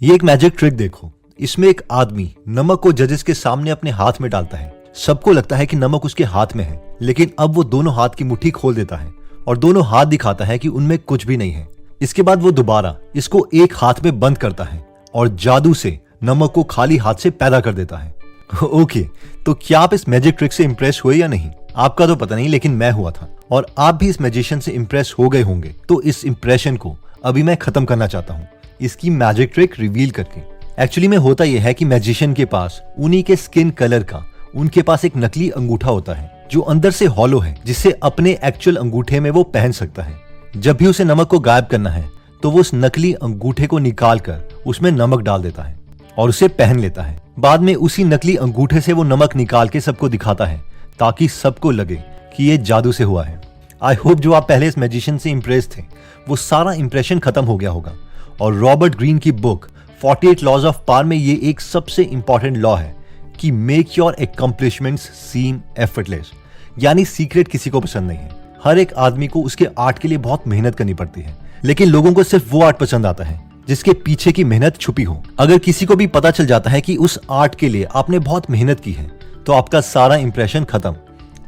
ये एक magic trick देखो। इसमें एक आदमी नमक को जजेस के सामने अपने हाथ में डालता है। सबको लगता है कि नमक उसके हाथ में है, लेकिन अब वो दोनों हाथ की मुट्ठी खोल देता है और दोनों हाथ दिखाता है कि उनमें कुछ भी नहीं है। इसके बाद वो दोबारा इसको एक हाथ में बंद करता है और जादू से नमक को खाली हाथ से पैदा कर देता है। ओके, तो क्या आप इस मैजिक ट्रिक से इंप्रेस हुए या नहीं? आपका तो पता नहीं, लेकिन मैं हुआ था और आप भी इस मैजिशियन से इंप्रेस हो गए होंगे। तो इस इंप्रेशन को अभी मैं खत्म करना चाहता हूँ, इसकी मैजिक ट्रिक रिवील करके। एक्चुअली में होता यह है कि मैजिशियन के पास उन्हीं के स्किन कलर का उनके पास एक नकली अंगूठा होता है जो अंदर से हॉलो है, जिससे अपने एक्चुअल अंगूठे में वो पहन सकता है। जब भी उसे नमक को गायब करना है तो वो उस नकली अंगूठे को निकाल कर उसमें नमक डाल देता है और उसे पहन लेता है। बाद में उसी नकली अंगूठे से वो नमक निकाल के सबको दिखाता है ताकि सबको लगे कि ये जादू से हुआ है। आई होप जो आप पहले इस मैजिशियन से इंप्रेस थे वो सारा इंप्रेशन खत्म हो गया होगा। और रॉबर्ट ग्रीन की बुक 48 लॉज ऑफ पावर में ये एक सबसे इंपॉर्टेंट लॉ है कि make your accomplishments seem effortless, यानी सीक्रेट किसी को पसंद नहीं है। हर एक आदमी को उसके आर्ट के लिए बहुत मेहनत करनी पड़ती है, लेकिन लोगों को सिर्फ वो आर्ट पसंद आता है जिसके पीछे की मेहनत छुपी हो। अगर किसी को भी पता चल जाता है कि उस आर्ट के लिए आपने बहुत मेहनत की है तो आपका सारा इंप्रेशन खत्म।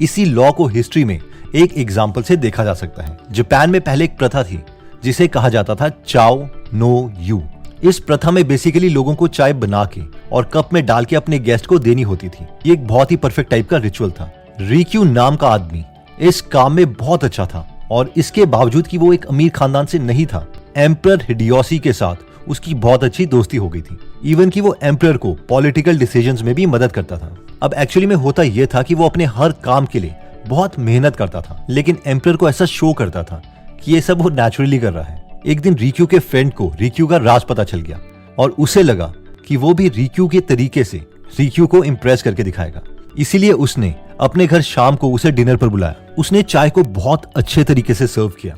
इसी लॉ को हिस्ट्री में एक एग्जाम्पल से देखा जा सकता है। जापान में पहले एक प्रथा थी जिसे कहा जाता था चाओ नो यू। इस प्रथा में बेसिकली लोगों को चाय बना के और कप में डाल के अपने गेस्ट को देनी होती थी। ये एक बहुत ही परफेक्ट टाइप का रिचुअल था। रिक्यू नाम का आदमी इस काम में बहुत अच्छा था और इसके बावजूद कि वो एक अमीर खानदान से नहीं था, एम्परर हिडेयोशी के साथ उसकी बहुत अच्छी दोस्ती हो गई थी। इवन कि वो एम्परर को पॉलिटिकल डिसीजंस में भी मदद करता था। अब एक्चुअली में होता यह था कि वो अपने हर काम के लिए बहुत मेहनत करता था, लेकिन एम्परर को ऐसा शो करता था कि ये सब वो नेचुरली कर रहा है। एक दिन रिक्यू के फ्रेंड को रिक्यू का राज पता चल गया और उसे लगा कि वो भी रिक्यू के तरीके से रिक्यू को इम्प्रेस करके दिखाएगा। इसीलिए उसने अपने घर शाम को उसे डिनर पर बुलाया। उसने चाय को बहुत अच्छे तरीके से सर्व किया।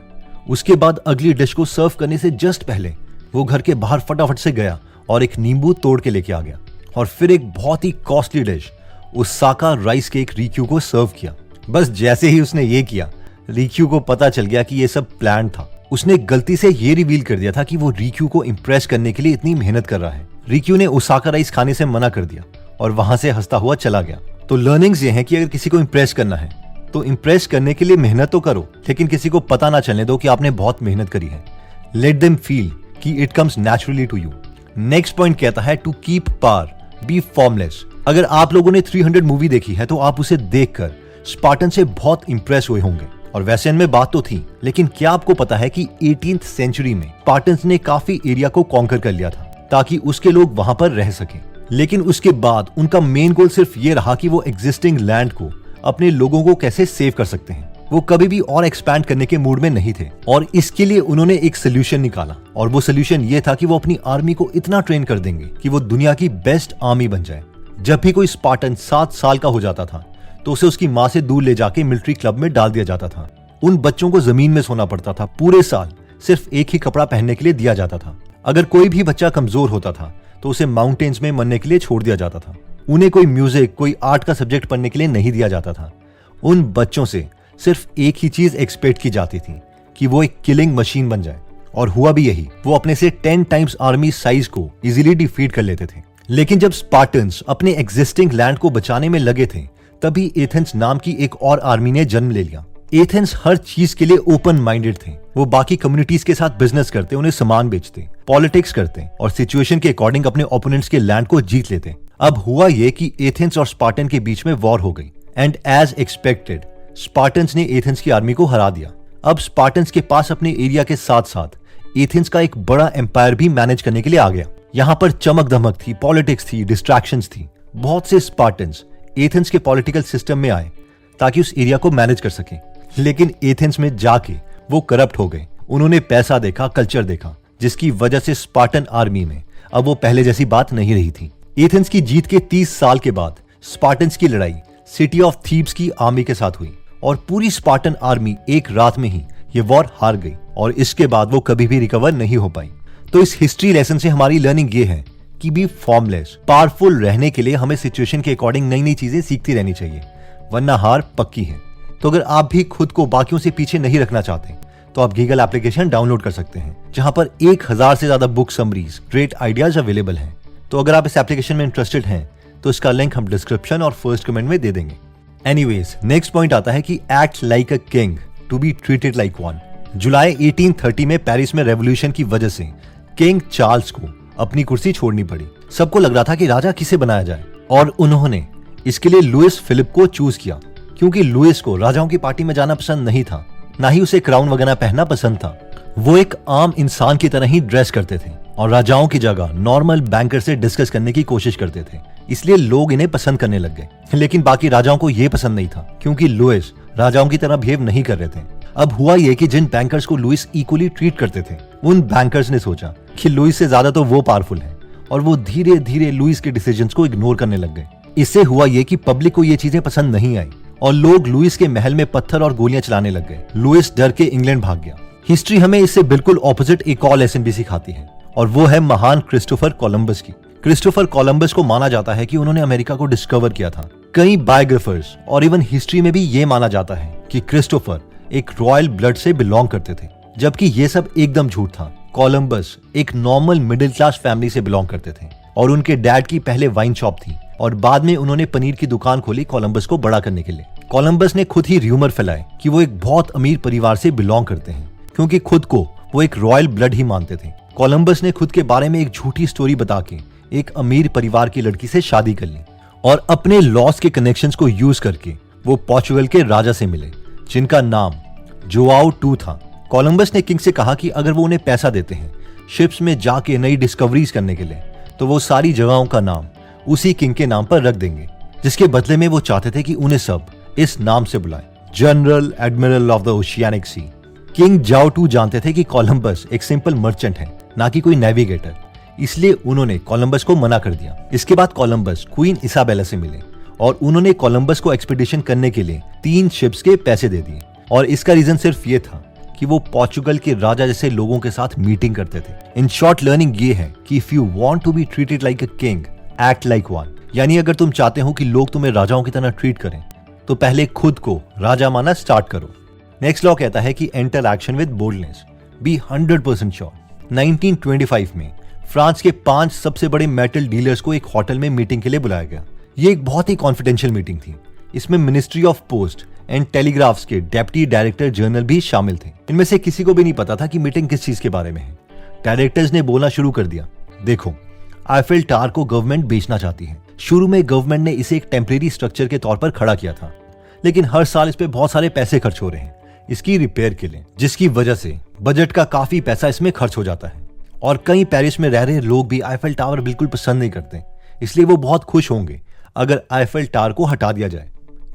उसके बाद अगली डिश को सर्व करने से जस्ट पहले वो घर के बाहर फटाफट से गया और एक नींबू तोड़ के लेके आ गया और फिर एक बहुत ही costly dish Osaka rice cake रिक्यू को सर्व किया। बस जैसे ही उसने ये किया, रिक्यू को पता चल गया कि ये सब प्लान था। उसने गलती से ये रिवील कर दिया था कि वो रिक्यू को इम्प्रेस करने के लिए इतनी मेहनत कर रहा है। रिक्यू ने ओसाका राइस खाने से मना कर दिया और वहां से हंसता हुआ चला गया। तो लर्निंग्स ये हैं कि अगर किसी को इम्प्रेस करना है तो इम्प्रेस करने के लिए मेहनत तो करो, लेकिन किसी को पता ना चलने दो कि आपने बहुत मेहनत करी है। लेट देम फील कि it comes naturally to you. Next point कहता है to keep power, be formless. अगर आप लोगों ने 300 मूवी देखी है तो आप उसे देखकर स्पार्टन से बहुत इंप्रेस हुए होंगे। और वैसे इनमें बात तो थी, लेकिन क्या आपको पता है कि 18th सेंचुरी में स्पार्टन्स ने काफी एरिया को कॉन्कर कर लिया था ताकि उसके लोग वहां पर रह सकें। लेकिन उसके बाद उनका मेन गोल सिर्फ ये रहा कि वो एग्जिस्टिंग लैंड को अपने लोगों को कैसे सेव कर सकते हैं। वो कभी भी और एक्सपैंड करने के मूड में नहीं थे और इसके लिए उन्होंने एक सोल्यूशन निकाला और वो सोल्यूशन ये था कि वो अपनी आर्मी को इतना ट्रेन कर देंगे कि वो दुनिया की बेस्ट आर्मी बन जाए। जब भी कोई स्पार्टन 7 साल का हो जाता था तो उसे उसकी माँ से दूर ले जाके मिलिट्री क्लब में डाल दिया जाता था। उन बच्चों को जमीन में सोना पड़ता था। पूरे साल सिर्फ एक ही कपड़ा पहनने के लिए दिया जाता था। अगर कोई भी बच्चा कमजोर होता था तो उसे माउंटेन्स में मरने के लिए छोड़ दिया जाता था। उन्हें कोई म्यूजिक, कोई आर्ट का सब्जेक्ट पढ़ने के लिए नहीं दिया जाता था। उन बच्चों से सिर्फ एक ही चीज एक्सपेक्ट की जाती थी कि वो एक किलिंग मशीन बन जाए, और हुआ भी यही। वो अपने से 10 टाइम्स आर्मी साइज को इजीली डिफीट कर लेते थे। लेकिन जब स्पार्टन्स अपने एग्जिस्टिंग लैंड को बचाने में लगे थे, तभी एथेंस नाम की एक और आर्मी ने जन्म ले लिया। एथेंस हर चीज के लिए ओपन माइंडेड थे। वो बाकी कम्युनिटीज के साथ बिजनेस करते, उन्हें सामान बेचते, पॉलिटिक्स करते और सिचुएशन के अकॉर्डिंग अपने ओपोनेंट्स के लैंड को जीत लेते। अब हुआ ये कि एथेंस और स्पार्टन के बीच में वॉर हो गई एंड एज एक्सपेक्टेड स्पार्टन्स ने एथेंस की आर्मी को हरा दिया। अब स्पार्टन्स के पास अपने एरिया के साथ साथ एथेंस का एक बड़ा एम्पायर भी मैनेज करने के लिए आ गया। यहाँ पर चमक धमक थी, पॉलिटिक्स थी, डिस्ट्रैक्शंस थी। बहुत से स्पार्टन्स एथेंस के पॉलिटिकल सिस्टम में आए ताकि उस एरिया को मैनेज कर सके, लेकिन एथेंस में जाके वो करप्ट हो गए। उन्होंने पैसा देखा, कल्चर देखा, जिसकी वजह से स्पार्टन आर्मी में अब वो पहले जैसी बात नहीं रही थी। एथेंस की जीत के 30 साल के बाद स्पार्टन्स की लड़ाई सिटी ऑफ थीब्स की आर्मी के साथ हुई और पूरी स्पार्टन आर्मी एक रात में ही ये वॉर हार गई और इसके बाद वो कभी भी रिकवर नहीं हो पाई। तो इस हिस्ट्री लेसन से हमारी लर्निंग ये है कि बी फॉर्मलेस। पावरफुल रहने के लिए हमें सिचुएशन के अकॉर्डिंग नई नई चीजें सीखती रहनी चाहिए, वरना हार पक्की है। तो अगर आप भी खुद को बाकियों से पीछे नहीं रखना चाहते तो आप गीगल एप्लीकेशन डाउनलोड कर सकते हैं, जहां पर 1000 से ज्यादा book summaries, great ideas available हैं। तो अगर आप इस एप्लीकेशन में इंटरेस्टेड हैं तो इसका लिंक हम डिस्क्रिप्शन और फर्स्ट कमेंट में दे देंगे। एनीवेज, नेक्स्ट पॉइंट आता है कि act like a king to be treated like one. जुलाई 1830 में पेरिस में रेवोल्यूशन की वजह से किंग चार्ल्स को अपनी कुर्सी छोड़नी पड़ी। सबको लग रहा था कि राजा किसे बनाया जाए, और उन्होंने इसके लिए लुइस फिलिप को चूज किया, क्योंकि लुइस को राजाओं की पार्टी में जाना पसंद नहीं था, ना ही उसे क्राउन वगैरह पहनना पसंद था। वो एक आम इंसान की तरह ही ड्रेस करते थे और राजाओं की जगह नॉर्मल बैंकर से डिस्कस करने की कोशिश करते थे, इसलिए लोग इन्हें पसंद करने लग गए। लेकिन बाकी राजाओं को ये पसंद नहीं था, क्योंकि लुइस राजाओं की तरह बिहेव नहीं कर रहे थे। अब हुआ ये कि जिन बैंकर्स को लुइस इक्वली ट्रीट करते थे, उन बैंकर्स ने सोचा कि लुइस से ज्यादा तो वो पावरफुल है, और वो धीरे धीरे लुइस के डिसीजंस को इग्नोर करने लग गए। इससे हुआ ये कि पब्लिक को ये चीजें पसंद नहीं आई और लोग लुइस के महल में पत्थर और गोलियां चलाने लग गए। लुइस डर के इंग्लैंड भाग गया। हिस्ट्री हमें इससे बिल्कुल ऑपोजिट एक और लेसन भी सिखाती है, और वो है महान क्रिस्टोफर कोलंबस की। क्रिस्टोफर कोलंबस को माना जाता है कि उन्होंने अमेरिका को डिस्कवर किया था। कई बायोग्राफर्स और इवन हिस्ट्री में भी ये माना जाता है कि क्रिस्टोफर एक रॉयल ब्लड से बिलोंग करते थे, जबकि ये सब एकदम झूठ था। कोलंबस एक नॉर्मल मिडिल क्लास फैमिली से बिलोंग करते थे और उनके डैड की पहले वाइन शॉप थी, और बाद में उन्होंने पनीर की दुकान खोली कोलंबस को बड़ा करने के लिए। कोलंबस ने खुद ही र्यूमर फैलाए कि वो एक बहुत अमीर परिवार से बिलोंग करते हैं, क्योंकि खुद को वो एक रॉयल ब्लड ही मानते थे। कोलंबस ने खुद के बारे में एक झूठी स्टोरी बता के एक अमीर परिवार की लड़की से शादी कर ली, और अपने लॉस के कनेक्शंस को यूज करके वो पोर्चुगल के राजा से मिले, जिनका नाम जोआओ टू था। कोलंबस ने किंग से कहा कि अगर वो उन्हें पैसा देते हैं शिप्स में जाके नई डिस्कवरीज करने के लिए, तो वो सारी जगहों का नाम उसी किंग के नाम पर रख देंगे, जिसके बदले में वो चाहते थे कि उन्हें सब इस नाम से बुलाएं, general admiral of the oceanic sea. King Joao two जानते थे कि कोलंबस एक सिंपल मर्चेंट है, ना कि कोई नेविगेटर, इसलिए उन्होंने कोलंबस को मना कर दिया। इसके बाद कोलंबस क्वीन इसाबेला से मिले और उन्होंने कोलंबस को एक्सपीडिशन करने के लिए 3 शिप्स के पैसे दे दिए, और इसका रीजन सिर्फ ये था कि वो पोर्चुगल के राजा जैसे लोगों के साथ मीटिंग करते थे। इन शॉर्ट लर्निंग ये है कि if you want to be treated like a king, act like one. यानी अगर तुम चाहते हो कि लोग तुम्हें राजाओं की तरह ट्रीट करें, तो पहले खुद को राजा माना स्टार्ट करो। नेक्स्ट लॉ कहता है कि enter action with boldness, be 100% sure. 1925 में फ्रांस के 5 सबसे बड़े मेटल डीलर्स को एक होटल में मीटिंग के लिए बुलाया गया। ये एक बहुत ही कॉन्फिडेंशियल मीटिंग थी। इसमें ministry of post and telegraphs के डेप्टी डायरेक्टर जनरल भी शामिल थे। इनमें से किसी को भी नहीं पता था कि मीटिंग किस चीज के बारे में है। डायरेक्टर्स ने बोलना शुरू कर दिया, देखो, आईफेल टावर को गवर्नमेंट बेचना चाहती है। शुरू में गवर्नमेंट ने इसे एक टेम्परेरी स्ट्रक्चर के तौर पर खड़ा किया था, लेकिन हर साल इस पे बहुत सारे पैसे खर्च हो रहे हैं इसकी रिपेयर के लिए, जिसकी वजह से बजट का काफी पैसा इसमें खर्च हो जाता है। और कई पेरिस में रह रहे लोग भी आईफेल टावर बिल्कुल पसंद नहीं करते, इसलिए वो बहुत खुश होंगे अगर आईफेल टावर को हटा दिया जाए।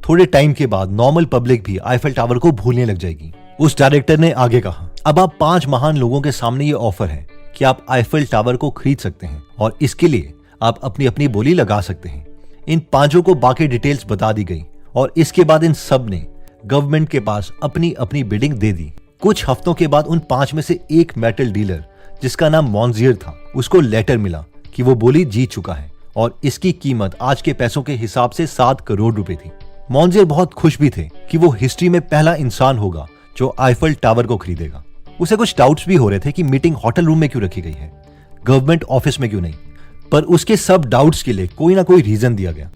थोड़े टाइम के बाद नॉर्मल पब्लिक भी आईफेल टावर को भूलने लग जाएगी। उस डायरेक्टर ने आगे कहा, अब आप 5 महान लोगों के सामने ये ऑफर है कि आप आईफेल टावर को खरीद सकते हैं, और इसके लिए आप अपनी अपनी बोली लगा सकते हैं। इन 5 को बाकी डिटेल्स बता दी गई, और इसके बाद इन सब ने गवर्नमेंट के पास अपनी अपनी बिडिंग दे दी। कुछ हफ्तों के बाद उन 5 में से एक मेटल डीलर, जिसका नाम मॉन्जियर था, उसको लेटर मिला कि वो बोली जीत चुका है, और इसकी कीमत आज के पैसों के हिसाब से 7 करोड़ रुपए थी। मॉन्जियर बहुत खुश भी थे कि वो हिस्ट्री में पहला इंसान होगा जो आईफेल टावर को खरीदेगा। उसे कुछ डाउट्स भी हो रहे थे कि मीटिंग होटल रूम में क्यों रखी गई है, गवर्नमेंट ऑफिस में क्यों नहीं, पर उसके सब डाउट्स के लिए कोई ना कोई रीजन दिया गया।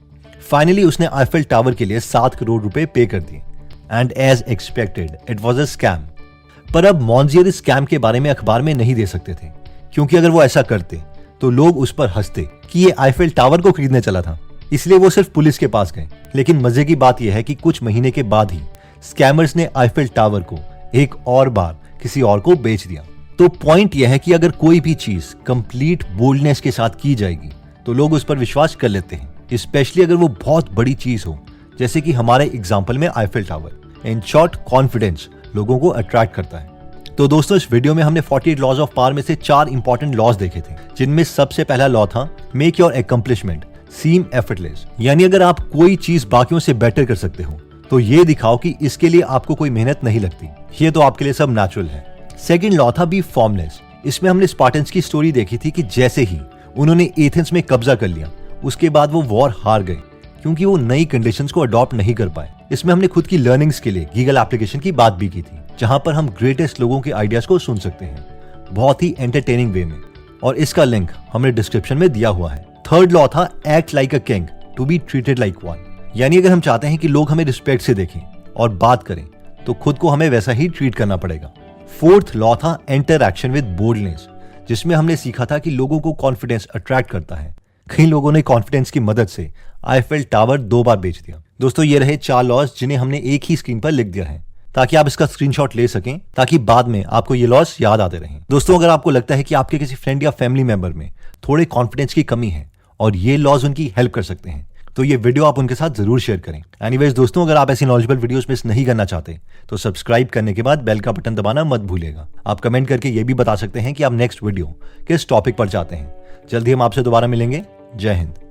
फाइनली उसने आईफेल टावर के लिए 7 करोड़ रुपए पे कर दिए, and as expected it was a scam. पर अब मॉन्जियर इस स्कैम के बारे में अखबार में नहीं दे सकते थे, क्योंकि अगर वो ऐसा करते तो लोग उस पर हंसते कि ये आईफेल टावर को खरीदने चला था। इसलिए वो सिर्फ पुलिस के पास गए। लेकिन मजे की बात यह है कि कुछ महीने के बाद ही स्कैमर्स ने आईफेल टावर को एक और बार किसी और को बेच दिया। तो पॉइंट यह है कि अगर कोई भी चीज कंप्लीट बोल्डनेस के साथ की जाएगी तो लोग उस पर विश्वास कर लेते हैं, स्पेशली अगर वो बहुत बड़ी चीज हो, जैसे कि हमारे एग्जाम्पल में Eiffel tower. In short, confidence लोगों को अट्रैक्ट करता है। तो दोस्तों, इस वीडियो में हमने 48 लॉज ऑफ पावर में से 4 इंपॉर्टेंट लॉज देखे थे, जिनमें सबसे पहला लॉ था make your accomplishment seem effortless. यानी अगर आप कोई चीज बाकियों से बेटर कर सकते हो तो ये दिखाओ कि इसके लिए आपको कोई मेहनत नहीं लगती, ये तो आपके लिए सब नेचुरल है। सेकंड लॉ था बी फॉर्मलेस। इसमें हमने स्पार्टन्स की स्टोरी देखी थी कि जैसे ही उन्होंने एथेंस में कब्जा कर लिया, उसके बाद वो वॉर हार गए क्योंकि वो नई कंडीशंस को अडॉप्ट नहीं कर पाए। इसमें हमने खुद की लर्निंग्स के लिए गीगल एप्लीकेशन की बात भी की थी। जहां पर हम ग्रेटेस्ट लोगों के आइडियाज को सुन सकते हैं, बहुत ही एंटरटेनिंग वे में, और इसका लिंक हमने डिस्क्रिप्शन में दिया हुआ है। थर्ड लॉ था act like a king to be treated like one, यानी अगर हम चाहते हैं कि लोग हमें रिस्पेक्ट से देखें और बात करें तो खुद को हमें वैसा ही ट्रीट करना पड़ेगा। फोर्थ लॉ था एंटर एक्शन विद बोल्डनेस, जिसमें हमने सीखा था कि लोगों को कॉन्फिडेंस अट्रैक्ट करता है। कई लोगों ने कॉन्फिडेंस की मदद से आईफेल टावर 2 बार बेच दिया। दोस्तों, ये रहे 4 लॉज जिन्हें हमने एक ही स्क्रीन पर लिख दिया है ताकि आप इसका स्क्रीनशॉट ले सकें, ताकि बाद में आपको ये लॉज याद आते रहें। दोस्तों, अगर आपको लगता है कि आपके किसी फ्रेंड या फैमिली मेंबर में थोड़े कॉन्फिडेंस की कमी है और ये लॉज उनकी हेल्प कर सकते हैं, तो ये वीडियो आप उनके साथ जरूर शेयर करें। एनीवेज दोस्तों, अगर आप ऐसी नॉलेजेबल वीडियोस मिस नहीं करना चाहते तो सब्सक्राइब करने के बाद बेल का बटन दबाना मत भूलिएगा। आप कमेंट करके ये भी बता सकते हैं कि आप नेक्स्ट वीडियो किस टॉपिक पर चाहते हैं। जल्दी हम आपसे दोबारा मिलेंगे। जय हिंद।